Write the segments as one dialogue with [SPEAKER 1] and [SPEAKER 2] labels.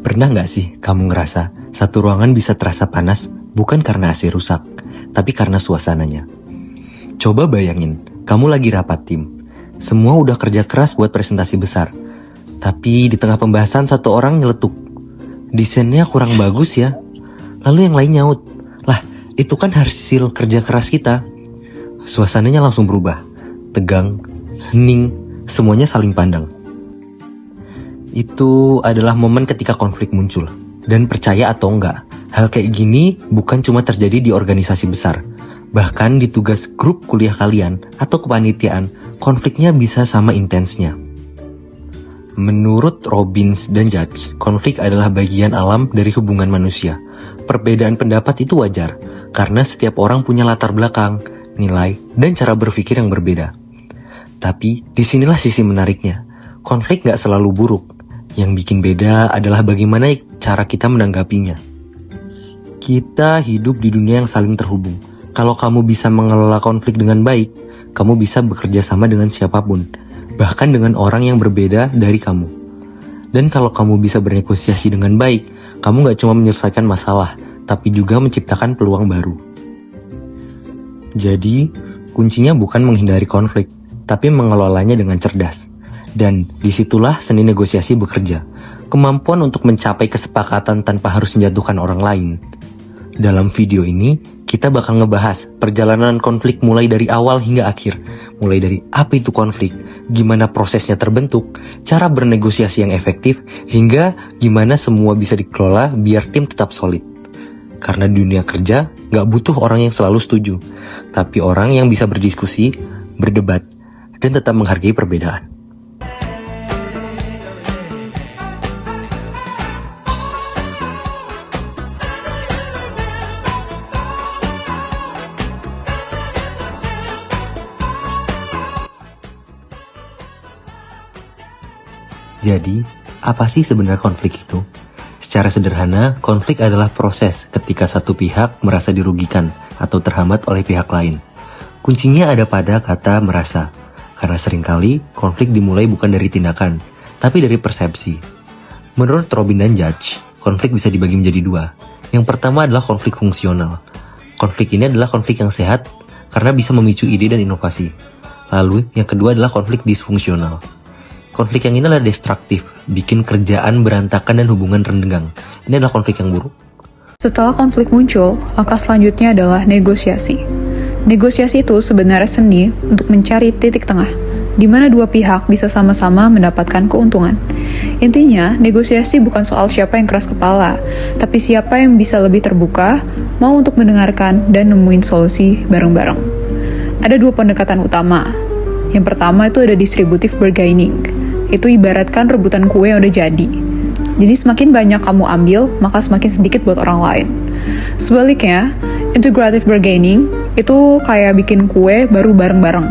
[SPEAKER 1] Pernah nggak sih kamu ngerasa satu ruangan bisa terasa panas bukan karena AC rusak, tapi karena suasananya? Coba bayangin, kamu lagi rapat tim. Semua udah kerja keras buat presentasi besar. Tapi di tengah pembahasan satu orang nyeletuk. Desainnya kurang bagus ya. Lalu yang lain nyaut. Lah, itu kan hasil kerja keras kita. Suasananya langsung berubah. Tegang, hening, semuanya saling pandang. Itu adalah momen ketika konflik muncul. Dan percaya atau enggak, hal kayak gini bukan cuma terjadi di organisasi besar. Bahkan di tugas grup kuliah kalian atau kepanitiaan, konfliknya bisa sama intensnya. Menurut Robbins dan Judge, konflik adalah bagian alam dari hubungan manusia. Perbedaan pendapat itu wajar, karena setiap orang punya latar belakang, nilai, dan cara berpikir yang berbeda. Tapi, disinilah sisi menariknya. Konflik gak selalu buruk. Yang bikin beda adalah bagaimana cara kita menanggapinya. Kita hidup di dunia yang saling terhubung. Kalau kamu bisa mengelola konflik dengan baik, kamu bisa bekerja sama dengan siapapun, bahkan dengan orang yang berbeda dari kamu. Dan kalau kamu bisa bernegosiasi dengan baik, kamu gak cuma menyelesaikan masalah, tapi juga menciptakan peluang baru. Jadi, kuncinya bukan menghindari konflik, tapi mengelolanya dengan cerdas. Dan disitulah seni negosiasi bekerja, kemampuan untuk mencapai kesepakatan tanpa harus menjatuhkan orang lain. Dalam video ini, kita bakal ngebahas perjalanan konflik mulai dari awal hingga akhir. Mulai dari apa itu konflik, gimana prosesnya terbentuk, cara bernegosiasi yang efektif, hingga gimana semua bisa dikelola biar tim tetap solid. Karena di dunia kerja, gak butuh orang yang selalu setuju, tapi orang yang bisa berdiskusi, berdebat, dan tetap menghargai perbedaan. Jadi, apa sih sebenarnya konflik itu? Secara sederhana, konflik adalah proses ketika satu pihak merasa dirugikan atau terhambat oleh pihak lain. Kuncinya ada pada kata merasa, karena seringkali konflik dimulai bukan dari tindakan, tapi dari persepsi. Menurut Robin dan Judge, konflik bisa dibagi menjadi dua. Yang pertama adalah konflik fungsional. Konflik ini adalah konflik yang sehat karena bisa memicu ide dan inovasi. Lalu, yang kedua adalah konflik disfungsional. Konflik yang ini adalah destruktif, bikin kerjaan berantakan dan hubungan renggang. Ini adalah konflik yang buruk.
[SPEAKER 2] Setelah konflik muncul, langkah selanjutnya adalah negosiasi. Negosiasi itu sebenarnya seni untuk mencari titik tengah, di mana dua pihak bisa sama-sama mendapatkan keuntungan. Intinya, negosiasi bukan soal siapa yang keras kepala, tapi siapa yang bisa lebih terbuka, mau untuk mendengarkan dan nemuin solusi bareng-bareng. Ada dua pendekatan utama. Yang pertama itu ada distributive bargaining. Itu ibaratkan rebutan kue yang udah jadi. Jadi semakin banyak kamu ambil, maka semakin sedikit buat orang lain. Sebaliknya, integrative bargaining itu kayak bikin kue baru bareng-bareng.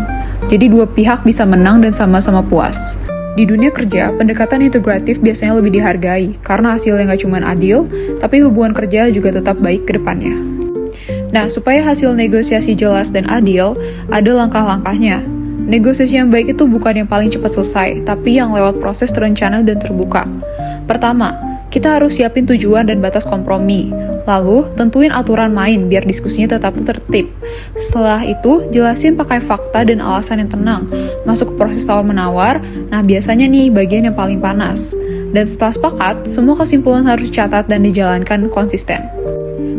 [SPEAKER 2] Jadi dua pihak bisa menang dan sama-sama puas. Di dunia kerja, pendekatan integratif biasanya lebih dihargai karena hasilnya nggak cuma adil, tapi hubungan kerja juga tetap baik ke depannya. Nah, supaya hasil negosiasi jelas dan adil, ada langkah-langkahnya. Negosiasi yang baik itu bukan yang paling cepat selesai, tapi yang lewat proses terencana dan terbuka. Pertama, kita harus siapin tujuan dan batas kompromi. Lalu, tentuin aturan main biar diskusinya tetap tertib. Setelah itu, jelasin pakai fakta dan alasan yang tenang. Masuk ke proses tawar-menawar, nah biasanya nih bagian yang paling panas. Dan setelah sepakat, semua kesimpulan harus dicatat dan dijalankan konsisten.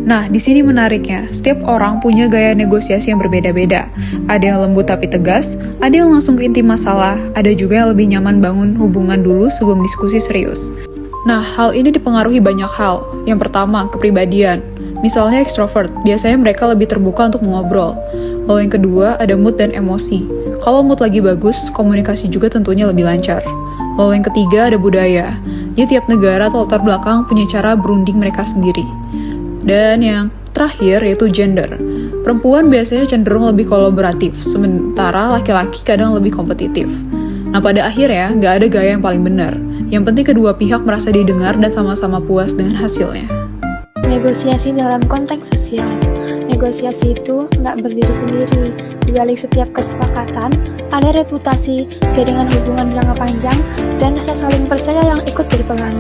[SPEAKER 2] Nah, di sini menariknya, setiap orang punya gaya negosiasi yang berbeda-beda. Ada yang lembut tapi tegas, ada yang langsung ke inti masalah, ada juga yang lebih nyaman bangun hubungan dulu sebelum diskusi serius. Nah, hal ini dipengaruhi banyak hal. Yang pertama, kepribadian. Misalnya ekstrovert, biasanya mereka lebih terbuka untuk mengobrol. Lalu yang kedua, ada mood dan emosi. Kalau mood lagi bagus, komunikasi juga tentunya lebih lancar. Lalu yang ketiga, ada budaya. Jadi tiap negara atau latar belakang punya cara berunding mereka sendiri. Dan yang terakhir yaitu gender. Perempuan biasanya cenderung lebih kolaboratif, sementara laki-laki kadang lebih kompetitif. Nah, pada akhirnya, nggak ada gaya yang paling benar. Yang penting kedua pihak merasa didengar dan sama-sama puas dengan hasilnya.
[SPEAKER 3] Negosiasi dalam konteks sosial. Negosiasi itu nggak berdiri sendiri. Di balik setiap kesepakatan, ada reputasi, jaringan hubungan jangka panjang, dan rasa saling percaya yang ikut berperan.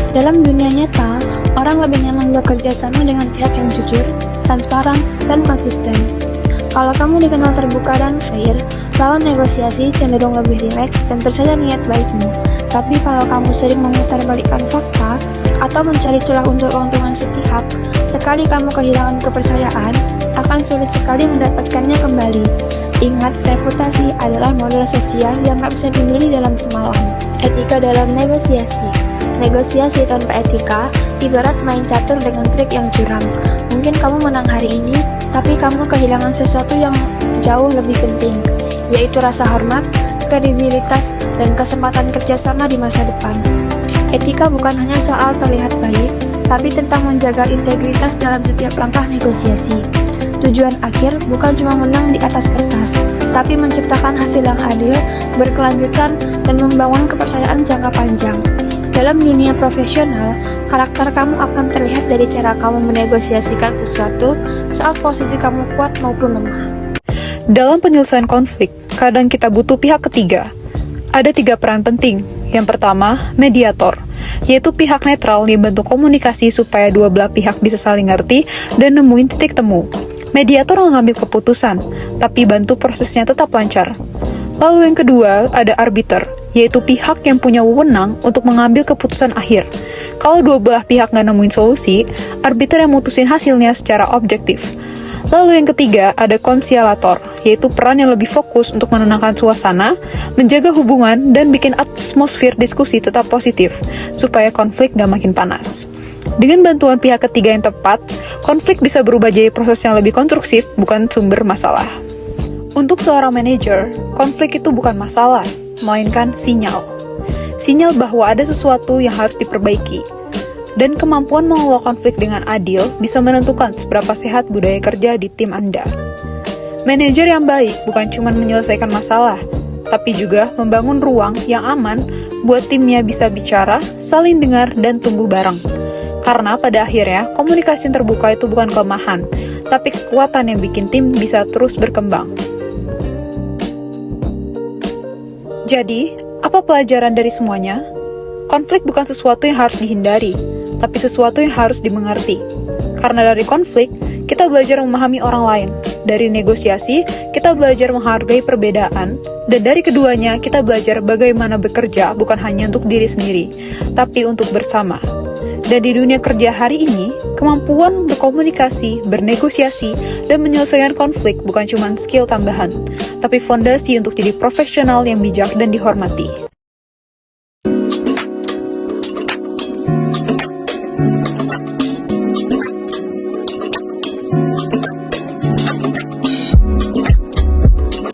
[SPEAKER 3] Dalam Dalam dunia nyata, orang lebih nyaman bekerja sama dengan pihak yang jujur, transparan, dan konsisten. Kalau kamu dikenal terbuka dan fair, lawan negosiasi cenderung lebih rileks dan percaya niat baikmu. Tapi kalau kamu sering memutarbalikkan fakta atau mencari celah untuk keuntungan sepihak, sekali kamu kehilangan kepercayaan, akan sulit sekali mendapatkannya kembali. Ingat, reputasi adalah modal sosial yang gak bisa dibeli dalam semalam. Etika dalam negosiasi. Negosiasi tanpa etika ibarat main catur dengan trik yang curang. Mungkin kamu menang hari ini, tapi kamu kehilangan sesuatu yang jauh lebih penting, yaitu rasa hormat, kredibilitas, dan kesempatan kerjasama di masa depan. Etika bukan hanya soal terlihat baik, tapi tentang menjaga integritas dalam setiap langkah negosiasi. Tujuan akhir bukan cuma menang di atas kertas, tapi menciptakan hasil yang adil, berkelanjutan, dan membangun kepercayaan jangka panjang. Dalam dunia profesional, karakter kamu akan terlihat dari cara kamu menegosiasikan sesuatu saat posisi kamu kuat maupun lemah.
[SPEAKER 2] Dalam penyelesaian konflik, kadang kita butuh pihak ketiga. Ada 3 peran penting. Yang pertama, mediator, yaitu pihak netral yang bantu komunikasi supaya dua belah pihak bisa saling ngerti dan nemuin titik temu. Mediator mengambil keputusan, tapi bantu prosesnya tetap lancar. Lalu yang kedua, ada arbiter, yaitu pihak yang punya wewenang untuk mengambil keputusan akhir. Kalau dua belah pihak nggak nemuin solusi, arbiter yang mutusin hasilnya secara objektif. Lalu yang ketiga, ada konsialator, yaitu peran yang lebih fokus untuk menenangkan suasana, menjaga hubungan, dan bikin atmosfer diskusi tetap positif, supaya konflik nggak makin panas. Dengan bantuan pihak ketiga yang tepat, konflik bisa berubah jadi proses yang lebih konstruksif, bukan sumber masalah. Untuk seorang manajer, konflik itu bukan masalah, melainkan sinyal. Sinyal bahwa ada sesuatu yang harus diperbaiki. Dan kemampuan mengelola konflik dengan adil bisa menentukan seberapa sehat budaya kerja di tim Anda. Manajer yang baik bukan cuma menyelesaikan masalah, tapi juga membangun ruang yang aman buat timnya bisa bicara, saling dengar, dan tumbuh bareng. Karena pada akhirnya, komunikasi yang terbuka itu bukan kelemahan, tapi kekuatan yang bikin tim bisa terus berkembang. Jadi, apa pelajaran dari semuanya? Konflik bukan sesuatu yang harus dihindari, tapi sesuatu yang harus dimengerti. Karena dari konflik, kita belajar memahami orang lain. Dari negosiasi, kita belajar menghargai perbedaan. Dan dari keduanya, kita belajar bagaimana bekerja bukan hanya untuk diri sendiri, tapi untuk bersama. Dan di dunia kerja hari ini, kemampuan berkomunikasi, bernegosiasi, dan menyelesaikan konflik bukan cuma skill tambahan, tapi fondasi untuk jadi profesional yang bijak dan dihormati.